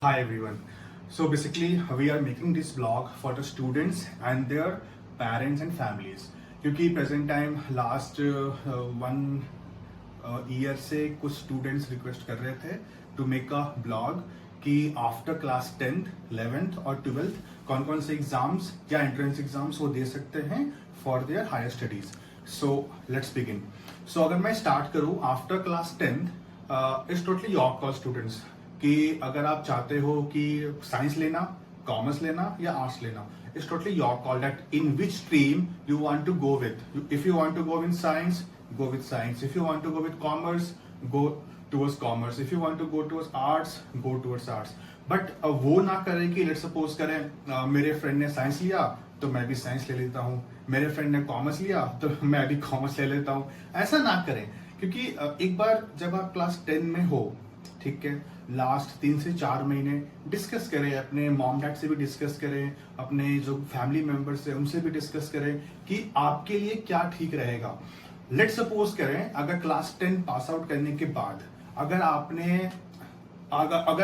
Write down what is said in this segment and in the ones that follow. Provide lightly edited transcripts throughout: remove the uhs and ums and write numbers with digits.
Hi everyone. So basically we are making this blog for the students and their parents and families क्योंकि present time last one year से कुछ students request कर रहे थे to make a blog कि after class 10th 11th और 12th कौन कौन से एग्जाम्स या एंट्रेंस एग्जाम्स वो दे सकते हैं for their higher studies. So let's begin. So अगर मैं स्टार्ट करूं after class 10th it's totally your call students कि अगर आप चाहते हो कि साइंस लेना, कॉमर्स लेना या आर्ट्स लेना, it's totally your call that in which stream you want to go with. If you want to go with science, go with science. If you want to go with commerce, go towards commerce. If you want to go towards arts, go towards arts. But वो ना करें कि let's suppose करें मेरे friend ने science लिया तो मैं भी साइंस ले लेता हूँ, मेरे फ्रेंड ने कॉमर्स लिया तो मैं भी कॉमर्स ले लेता हूँ. ऐसा ना करें क्योंकि एक बार जब आप क्लास 10 में हो, ठीक है, लास्ट 3 से 4 महीने डिस्कस करें, अपने मॉम डैड से भी डिस्कस करें, अपने जो फैमिली मेंबर्स है उनसे भी डिस्कस करें कि आपके लिए क्या ठीक रहेगा. लेट्स सपोज करें अगर क्लास 10 पास आउट करने के बाद अगर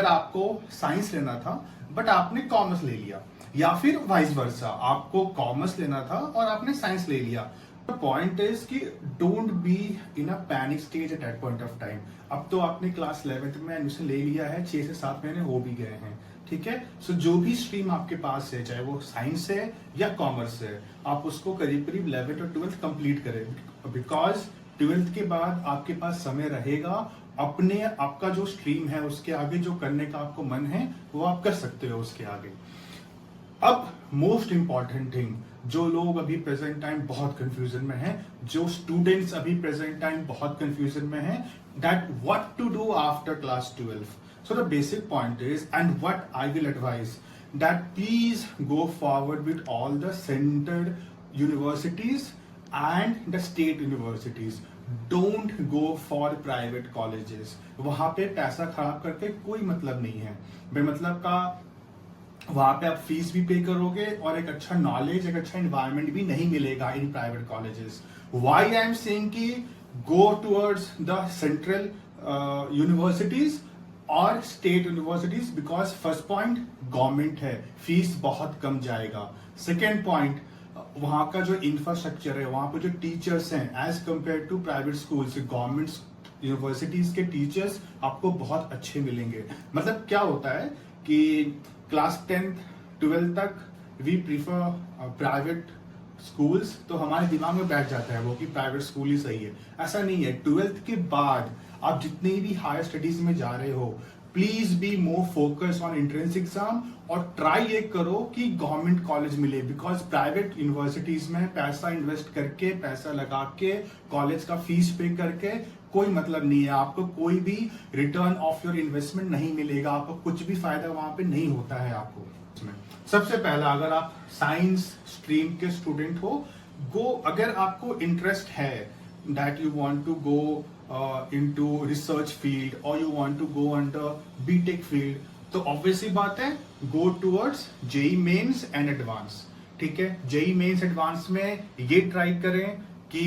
आपको साइंस लेना था बट आपने कॉमर्स ले लिया, या फिर वाइस वर्सा आपको कॉमर्स लेना था और आपने साइंस ले लिया. द पॉइंट इज कि don't be in a panic stage at that point of time. अब तो आपने क्लास 11th में एडमिशन ले लिया है, 6 से 7 महीने हो भी गए हैं, ठीक है. सो जो भी स्ट्रीम आपके पास है, चाहे वो साइंस है या कॉमर्स है, आप उसको करीब करीब 11th और 12th कंप्लीट करें, बिकॉज 12th के बाद आपके पास समय रहेगा अपने आपका जो स्ट्रीम है उसके आगे जो करने का आपको मन है वो आप कर सकते हो उसके आगे. अब मोस्ट इंपॉर्टेंट थिंग, जो लोग अभी प्रेजेंट टाइम बहुत कंफ्यूजन में हैं, जो स्टूडेंट्स अभी प्रेजेंट टाइम बहुत कंफ्यूजन में हैं, that what to do after class 12. So the basic point is, and what I will advise, that please go forward with all the centered universities and the state universities. Don't go for private colleges. वहां पे पैसा खराब करके कोई मतलब नहीं है. बेमतलब का वहां पे आप फीस भी पे करोगे और एक अच्छा नॉलेज, एक अच्छा एनवायरनमेंट भी नहीं मिलेगा in private colleges. Why I am saying कि go towards the central universities और state universities, because first point government है, फीस बहुत कम जाएगा. सेकेंड पॉइंट, वहां का जो इंफ्रास्ट्रक्चर है, वहां पे जो टीचर्स हैं as compare to private schools, government universities के टीचर्स आपको बहुत अच्छे मिलेंगे. मतलब क्या होता है कि क्लास 10th 12th तक वी प्रीफर प्राइवेट स्कूल्स, तो हमारे दिमाग में बैठ जाता है वो कि प्राइवेट स्कूल ही सही है. ऐसा नहीं है. 12th के बाद आप जितनी भी हायर स्टडीज में जा रहे हो, please be more focus on entrance exam और ट्राई ये करो कि गवर्नमेंट कॉलेज मिले, बिकॉज प्राइवेट यूनिवर्सिटीज में पैसा इन्वेस्ट करके, पैसा लगा के, कॉलेज का फीस पे करके कोई मतलब नहीं है. आपको कोई भी रिटर्न ऑफ योर इन्वेस्टमेंट नहीं मिलेगा, आपको कुछ भी फायदा वहां पे नहीं होता है आपको. सबसे पहला, अगर आप साइंस स्ट्रीम के स्टूडेंट हो, अगर आपको इंटरेस्ट है that you want to go into research field or you want to go under BTech field, तो ऑब्वियसली बात है go towards JEE mains and advance. ठीक है, JEE मेंस एडवांस में ये ट्राई करें कि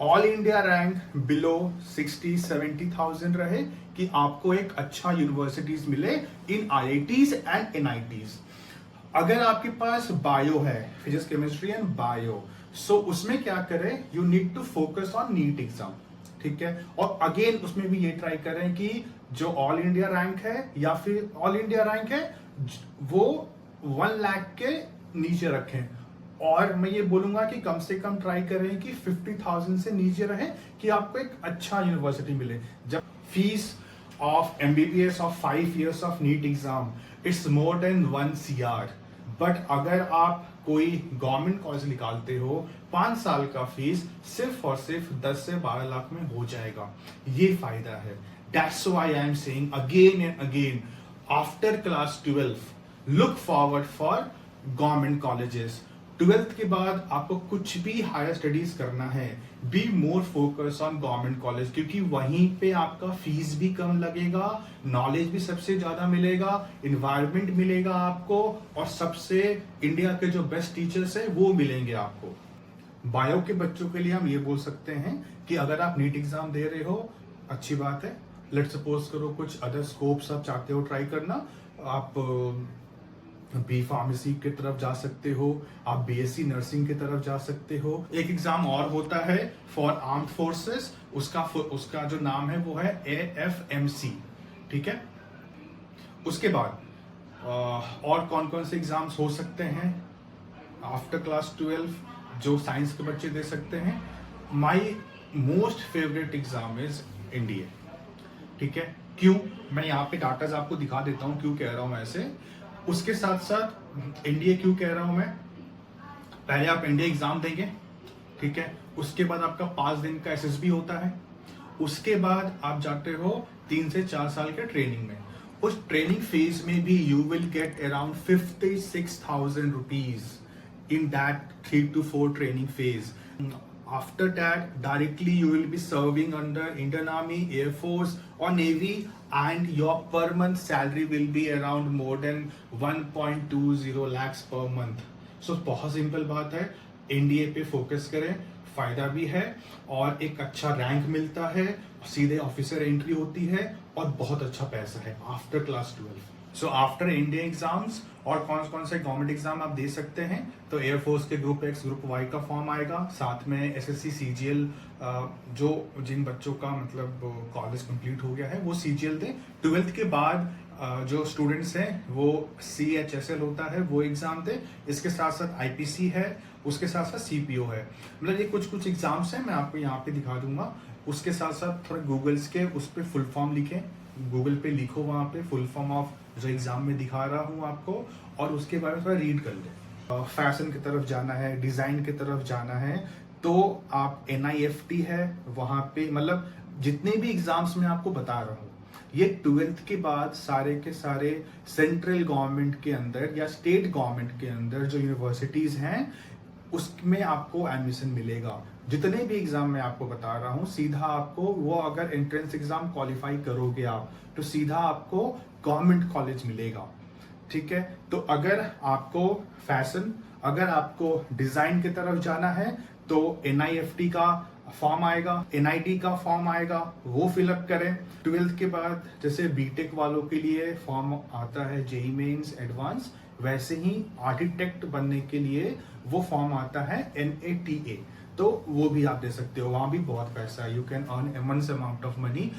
ऑल इंडिया रैंक बिलो 60-70,000 रहे, कि आपको एक अच्छा यूनिवर्सिटीज मिले इन IITs एंड NITs. अगर आपके पास बायो है, physics chemistry and bio, so उसमें क्या करें, you need to focus on NEET exam. ठीक है, और अगेन उसमें भी ये ट्राई करें कि जो ऑल इंडिया रैंक है या फिर ऑल इंडिया रैंक है वो 1 लाख के नीचे रखें. और मैं ये बोलूंगा कि कम से कम ट्राई करें कि 50,000 से नीचे रहे, कि आपको एक अच्छा यूनिवर्सिटी मिले. जब fees of MBBS of 5 years of NEET exam it's more than 1 CR. But अगर आप कोई गवर्नमेंट कॉलेज निकालते हो, 5 साल का फीस सिर्फ और सिर्फ 10 से 12 लाख में हो जाएगा. ये फायदा है. That's why I am saying again and again, after class 12 look forward for government colleges. 12th के बाद आपको कुछ भी हायर स्टडीज करना है, be more focus on government college, क्योंकि वहीं पे आपका फीस भी कम लगेगा, नॉलेज भी सबसे ज्यादा मिलेगा, इन्वायरमेंट मिलेगा आपको, और सबसे इंडिया के जो बेस्ट टीचर्स है वो मिलेंगे आपको. बायो के बच्चों के लिए हम ये बोल सकते हैं कि अगर आप नीट एग्जाम दे रहे हो, अच्छी बात है. लेट्स सपोज करो कुछ अदर स्कोप्स आप चाहते हो ट्राई करना, आप बी फार्मेसी की तरफ जा सकते हो, आप बीएससी नर्सिंग की तरफ जा सकते हो। एक एग्जाम और होता है फॉर आर्म्ड फोर्सेस, उसका जो नाम है वो है AFMC, ठीक है। उसके बाद और कौन कौन से एग्जाम्स हो सकते हैं आफ्टर क्लास 12 जो साइंस के बच्चे दे सकते हैं? My most favourite exam is NDA, ठीक है। क्यों? मैं यहाँ पे डाटाज आपको दिखा देता हूँ क्यों कह रहा हूँ ऐसे। उसके साथ साथ एनडीए क्यों कह रहा हूँ मैं, पहले आप एनडीए एग्जाम देंगे, ठीक है। उसके बाद आपका 5 दिन का एसएसबी होता है। उसके बाद आप जाते हो 3 से 4 साल के ट्रेनिंग में। उस ट्रेनिंग फेज में भी you will get around 56,000 rupees in that 3 to 4 training phase. After that, directly you will be serving under Indian Army, Air Force or Navy, and your per month salary will be around more than 1.20 lakhs per month. So बहुत simple बात है, NDA पे focus करें, फायदा भी है और एक अच्छा रैंक मिलता है, सीधे ऑफिसर एंट्री होती है और बहुत अच्छा पैसा है after class 12। So after NDA exams और कौन कौन से गवर्नमेंट एग्जाम आप दे सकते हैं, तो एयरफोर्स के ग्रुप एक्स ग्रुप वाई का फॉर्म आएगा, साथ में एसएससी सीजीएल, जो जिन बच्चों का मतलब कॉलेज कंप्लीट हो गया है वो सीजीएल दे। 12th के बाद जो स्टूडेंट्स हैं वो CHSL होता है वो एग्जाम दे। इसके साथ साथ आईपीसी है, उसके साथ साथ सीपीओ है। मतलब ये कुछ कुछ एग्जाम्स हैं, मैं आपको यहाँ पे दिखा दूंगा। उसके साथ साथ थोड़ा गूगल्स के उस पर फुल फॉर्म लिखें, गूगल पे लिखो वहाँ पे फुल फॉर्म ऑफ जो एग्जाम में दिखा रहा हूँ आपको, और उसके बारे में थोड़ा रीड कर लें। फैशन की तरफ जाना है, डिजाइन की तरफ जाना है, तो आप NIFT है वहाँ पे, मतलब जितने भी एग्जाम्स मैं आपको बता रहा हूँ ये 12th के बाद सारे के सारे सेंट्रल गवर्नमेंट के अंदर या स्टेट गवर्नमेंट के अंदर जो यूनिवर्सिटीज हैं उसमें आपको एडमिशन मिलेगा। जितने भी एग्जाम मैं आपको बता रहा हूँ सीधा आपको वो, अगर एंट्रेंस एग्जाम क्वालिफाई करोगे आप तो सीधा आपको गवर्नमेंट कॉलेज मिलेगा, ठीक है। तो अगर आपको फैशन, अगर आपको डिजाइन की तरफ जाना है तो NIFT का फॉर्म आएगा, NIT का फॉर्म आएगा, वो फिलअप करें। 12th के बाद जैसे बीटेक वालों के लिए फॉर्म आता है जेईई मेंस एडवांस, वैसे ही आर्किटेक्ट बनने के लिए वो फॉर्म आता है NATA, तो वो भी आप दे सकते हो, वहां भी बहुत पैसा है। You can earn immense amount of money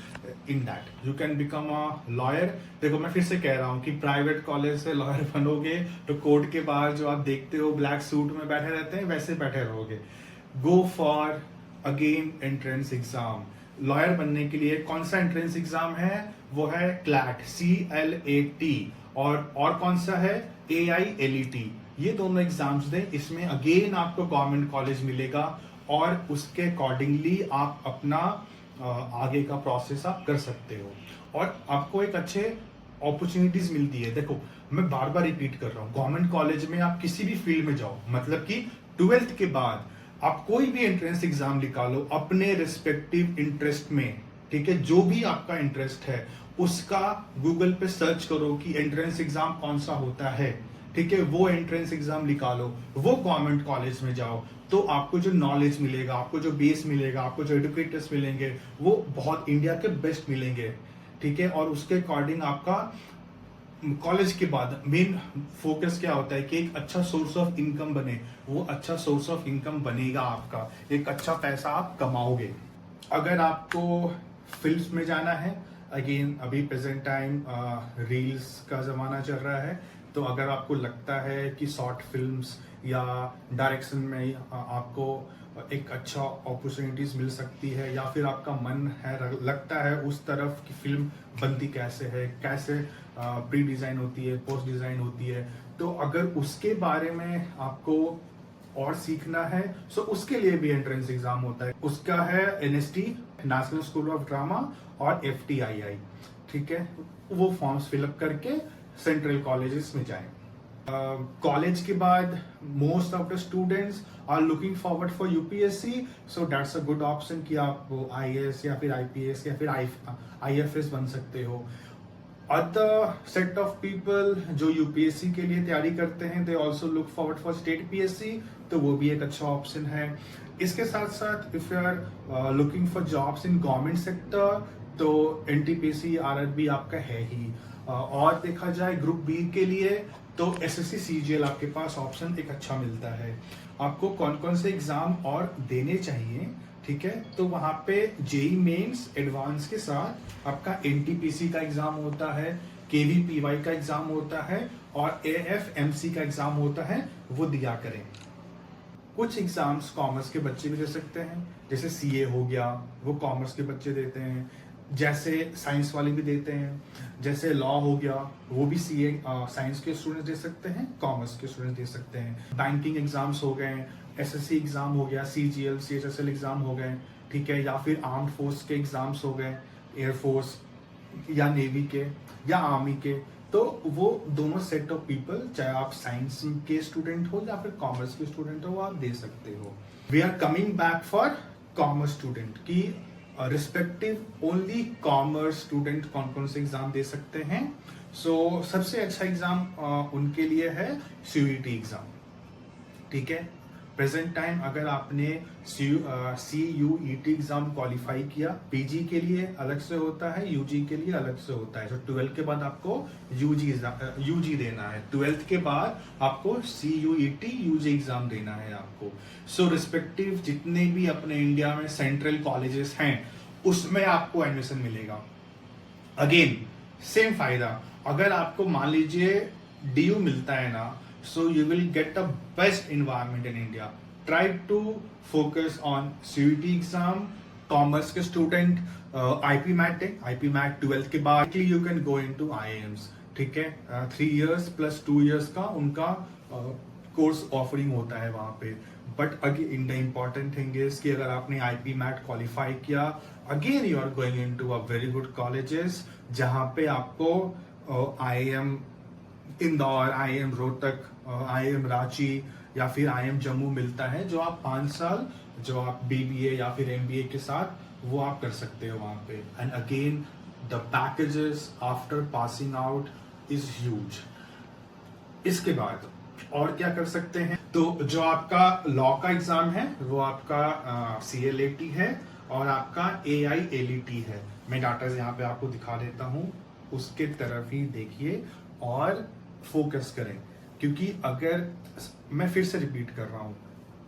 in that, you can become a lawyer. देखो मैं फिर से कह रहा हूँ कि प्राइवेट कॉलेज से लॉयर बनोगे तो कोर्ट के बाहर जो आप देखते हो ब्लैक सूट में बैठे रहते हैं वैसे बैठे रहोगे। Go for again entrance exam. Lawyer बनने के लिए कौन सा एंट्रेंस एग्जाम है? वो है CLAT, CLAT, और कौन सा है? AILET। ये दोनों एग्जाम्स दें, इसमें अगेन आपको गवर्नमेंट कॉलेज मिलेगा और उसके अकॉर्डिंगली आप अपना आगे का प्रोसेस आप कर सकते हो और आपको एक अच्छे अपॉर्चुनिटीज मिलती है। देखो मैं बार बार रिपीट कर रहा हूँ, गवर्नमेंट कॉलेज में आप किसी भी फील्ड में जाओ, मतलब कि 12th के बाद आप कोई भी एंट्रेंस एग्जाम निकालो अपने रिस्पेक्टिव इंटरेस्ट में, ठीक है। जो भी आपका इंटरेस्ट है उसका गूगल पे सर्च करो कि एंट्रेंस एग्जाम कौन सा होता है, ठीक है। वो एंट्रेंस एग्जाम निकालो, वो गवर्नमेंट कॉलेज में जाओ, तो आपको जो नॉलेज मिलेगा, आपको जो बेस मिलेगा, आपको जो एडुकेटर्स मिलेंगे वो बहुत इंडिया के बेस्ट मिलेंगे, ठीक है। और उसके अकॉर्डिंग आपका कॉलेज के बाद मेन फोकस क्या होता है कि एक अच्छा सोर्स ऑफ इनकम बने, वो अच्छा सोर्स ऑफ इनकम बनेगा आपका, एक अच्छा पैसा आप कमाओगे। अगर आपको फिल्म्स में जाना है, अगेन अभी प्रेजेंट टाइम रील्स का जमाना चल रहा है, तो अगर आपको लगता है कि शॉर्ट फिल्म्स या डायरेक्शन में आपको एक अच्छा अपॉर्चुनिटीज मिल सकती है, या फिर आपका मन है, लगता है उस तरफ की फिल्म बनती कैसे है, कैसे प्री डिजाइन होती है, पोस्ट डिजाइन होती है, तो अगर उसके बारे में आपको और सीखना है तो उसके लिए भी एंट्रेंस एग्जाम होता है। उसका है NST, national school of drama, और FTII, ठीक है। वो फॉर्म्स फिलअप करके सेंट्रल कॉलेजेस में जाएं। कॉलेज के बाद most of the students are looking forward for UPSC, so that's a good option कि आप IAS या फिर IPS या फिर IFS बन सकते हो। अदर सेट ऑफ पीपल जो UPSC के लिए तैयारी करते हैं, they also look forward for state PSC, तो वो भी एक अच्छा ऑप्शन है। इसके साथ साथ if you are looking for jobs in government sector, तो NTPC RRB आपका है ही। और देखा जाए ग्रुप बी के लिए तो एसएससी सीजीएल आपके पास ऑप्शन एक अच्छा मिलता है। आपको कौन कौन से एग्जाम और देने चाहिए, ठीक है, तो वहां पे जेई मेंस एडवांस के साथ आपका एनटीपीसी का एग्जाम होता है, केवीपीवाई का एग्जाम होता है और एएफएमसी का एग्जाम होता है, वो दिया करें। कुछ एग्जाम्स कॉमर्स के बच्चे भी दे सकते हैं, जैसे सीए हो गया, वो कॉमर्स के बच्चे देते हैं, जैसे साइंस वाले भी देते हैं, जैसे लॉ हो गया वो भी सीए साइंस के स्टूडेंट्स दे सकते हैं, कॉमर्स के स्टूडेंट्स दे सकते हैं। बैंकिंग एग्जाम्स हो गए, एसएससी एग्जाम हो गया, सीजीएल सीएचएसएल एग्जाम हो गए, ठीक है, या फिर आर्म्ड फोर्स के एग्जाम्स हो गए, एयरफोर्स या नेवी के या आर्मी के, तो वो दोनों सेट ऑफ पीपल, चाहे आप साइंस के स्टूडेंट हो या फिर कॉमर्स के स्टूडेंट हो, वो आप दे सकते हो। We are coming back for commerce student की रिस्पेक्टिव ओनली कॉमर्स स्टूडेंट कौन कौन से एग्जाम दे सकते हैं। सो सबसे अच्छा एग्जाम उनके लिए है सीयूईटी एग्जाम, ठीक है। प्रेजेंट टाइम अगर आपने सीयूईटी एग्जाम क्वालिफाई किया, पीजी के लिए अलग से होता है, यूजी के लिए अलग से होता है। तो 12th के बाद आपको यूजी देना है, 12th के बाद आपको सीयूईटी यूजी एग्जाम देना है आपको। सो रिस्पेक्टिव जितने भी अपने इंडिया में सेंट्रल कॉलेजेस हैं उसमें आपको एडमिशन मिलेगा। अगेन सेम फायदा, अगर आपको मान लीजिए डीयू मिलता है ना, so you will get the best environment in India. Try to focus on CUET exam, commerce के student, IP MAT 12th के बाद you can go into IIMs, ठीक है। 3 years plus 2 years का उनका कोर्स ऑफरिंग होता है वहाँ पे। But again the important thing is कि अगर आपने IP MAT क्वालिफाई किया, again you are going into a very good colleges जहाँ पे आपको IIM Indore, IIM Rohtak, IIM Ranchi या फिर IIM जम्मू मिलता है, जो आप 5 साल जो आप BBA या फिर MBA के साथ वो आप कर सकते हो वहां पे। And again the packages after passing out is huge. इसके बाद और क्या कर सकते हैं, तो जो आपका लॉ का एग्जाम है वो आपका CLAT है और आपका AILET है। मैं डाटा यहाँ पे आपको दिखा देता हूँ, उसके तरफ ही देखिए और फोकस करें, क्योंकि अगर मैं फिर से रिपीट कर रहा हूँ,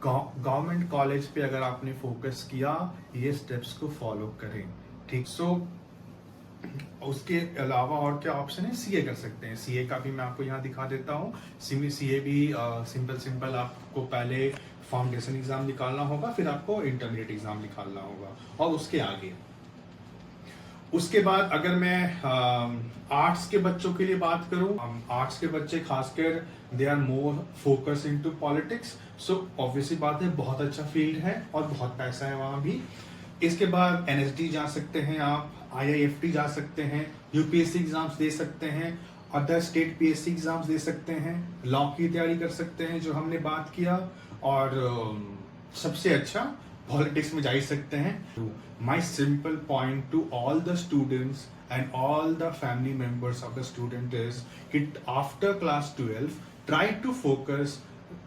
गवर्नमेंट कॉलेज पे अगर आपने फोकस किया, ये स्टेप्स को फॉलो करें, ठीक। सो उसके अलावा और क्या ऑप्शन है, सीए कर सकते हैं। सीए का भी मैं आपको यहाँ दिखा देता हूँ। सीए भी सिंपल आपको पहले फाउंडेशन एग्जाम निकालना होगा, फिर आपको इंटरमीडिएट एग्जाम निकालना होगा और उसके आगे। उसके बाद अगर मैं आर्ट्स के बच्चों के लिए बात करूं, आर्ट्स के बच्चे खासकर they are more focus into politics. So obviously बात है, बहुत अच्छा फील्ड है और बहुत पैसा है वहां भी। इसके बाद NSD जा सकते हैं आप, IIFT जा सकते हैं, UPSC एग्जाम्स दे सकते हैं, अदर स्टेट PSC एग्जाम्स दे सकते हैं, लॉ की तैयारी कर सकते हैं जो हमने बात किया, और सबसे अच्छा पॉलिटिक्स में जा ही सकते हैं। My simple point to all the students and all the family members of the student is that after class 12 try to focus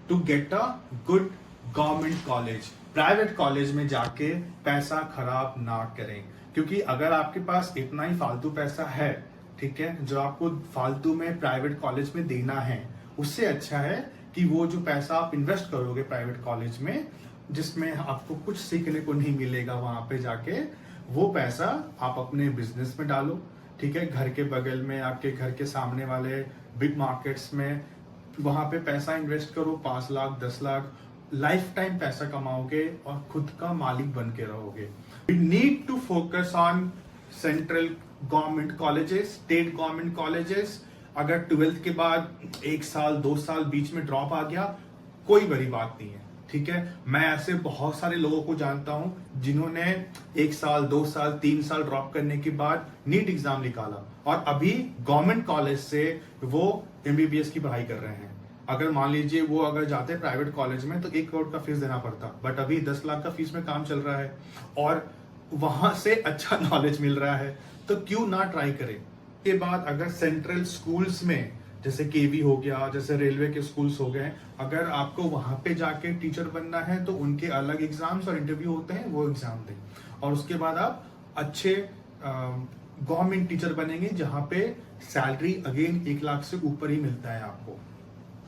to get a good government college. Private college में जाके पैसा खराब ना करें, क्योंकि अगर आपके पास इतना ही फालतू पैसा है, ठीक है, जो आपको फालतू में प्राइवेट कॉलेज में देना है, उससे अच्छा है कि वो जो पैसा आप इन्वेस्ट करोगे प्राइवेट कॉलेज में, जिसमें आपको कुछ सीखने को नहीं मिलेगा वहां पे जाके, वो पैसा आप अपने बिजनेस में डालो, ठीक है। घर के बगल में, आपके घर के सामने वाले बिग मार्केट्स में वहां पे पैसा इन्वेस्ट करो, 5 लाख 10 लाख, लाइफ टाइम पैसा कमाओगे और खुद का मालिक बन के रहोगे। We need to focus on central government colleges, state government colleges. अगर 12th के बाद 1 साल 2 साल बीच में ड्रॉप आ गया, कोई बड़ी बात नहीं है, ठीक है। मैं ऐसे बहुत सारे लोगों को जानता हूं जिन्होंने 1 साल 2 साल 3 साल ड्रॉप करने के बाद नीट एग्जाम निकाला और अभी गवर्नमेंट कॉलेज से वो MBBS की पढ़ाई कर रहे हैं। अगर मान लीजिए वो अगर जाते प्राइवेट कॉलेज में तो 1 करोड़ का फीस देना पड़ता, बट अभी 10 लाख का फीस में काम चल रहा है और वहां से अच्छा नॉलेज मिल रहा है, तो क्यों ना ट्राई करें। के बाद अगर सेंट्रल स्कूल्स में, जैसे केवी हो गया, जैसे रेलवे के स्कूल्स हो गए, अगर आपको वहां पे जाके टीचर बनना है तो उनके अलग एग्जाम्स और इंटरव्यू होते हैं, वो एग्जाम दें और उसके बाद आप अच्छे गवर्नमेंट टीचर बनेंगे जहां पे सैलरी अगेन 1 लाख से ऊपर ही मिलता है आपको।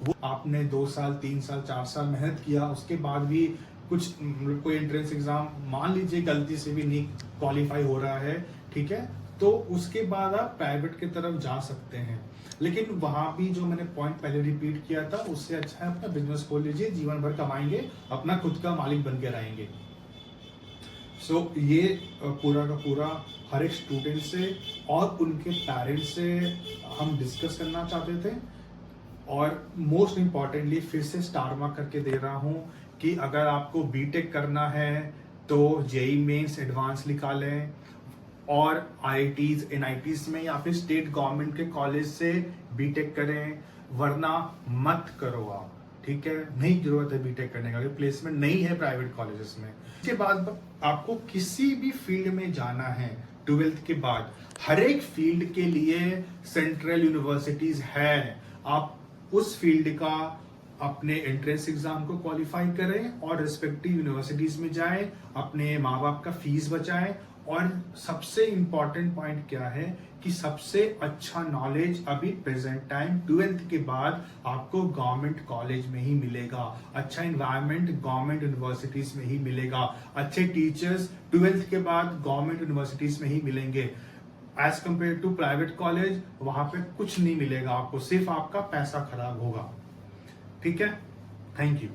वो आपने 2 साल 3 साल 4 साल मेहनत किया, उसके बाद भी कुछ कोई एंट्रेंस एग्जाम मान लीजिए गलती से भी नहीं क्वालिफाई हो रहा है, ठीक है, तो उसके बाद आप प्राइवेट की तरफ जा सकते हैं। लेकिन वहां भी जो मैंने पॉइंट पहले रिपीट किया था, उससे अच्छा है अपना बिजनेस खोल लीजिए, जीवन भर कमाएंगे, अपना खुद का मालिक बन के रहेंगे। सो ये पूरा का पूरा हर एक स्टूडेंट से और उनके पेरेंट्स से हम डिस्कस करना चाहते थे। और मोस्ट इम्पॉर्टेंटली फिर से स्टार मार्क करके दे रहा हूं कि अगर आपको बीटेक करना है तो जेई मेंस एडवांस निकालें और आईआईटीज एनआईटीज में या फिर स्टेट गवर्नमेंट के कॉलेज से बीटेक करें, वरना मत करो आप, ठीक है। नहीं जरूरत है बीटेक करने का, प्लेसमेंट नहीं है प्राइवेट कॉलेजेस में। इसके बाद आपको किसी भी फील्ड में जाना है 12th के बाद, हर एक फील्ड के लिए सेंट्रल यूनिवर्सिटीज है। आप उस फील्ड का अपने एंट्रेंस एग्जाम को क्वालिफाई करें और रिस्पेक्टिव यूनिवर्सिटीज में जाएं, अपने माँ बाप का फीस बचाएं। और सबसे इंपॉर्टेंट पॉइंट क्या है कि सबसे अच्छा नॉलेज अभी प्रेजेंट टाइम 12th के बाद आपको गवर्नमेंट कॉलेज में ही मिलेगा। अच्छा इन्वायरमेंट गवर्नमेंट यूनिवर्सिटीज में ही मिलेगा। अच्छे टीचर्स 12th के बाद गवर्नमेंट यूनिवर्सिटीज में ही मिलेंगे। As compare to private college वहां पे कुछ नहीं मिलेगा आपको, सिर्फ आपका पैसा खराब होगा, ठीक है। Thank you.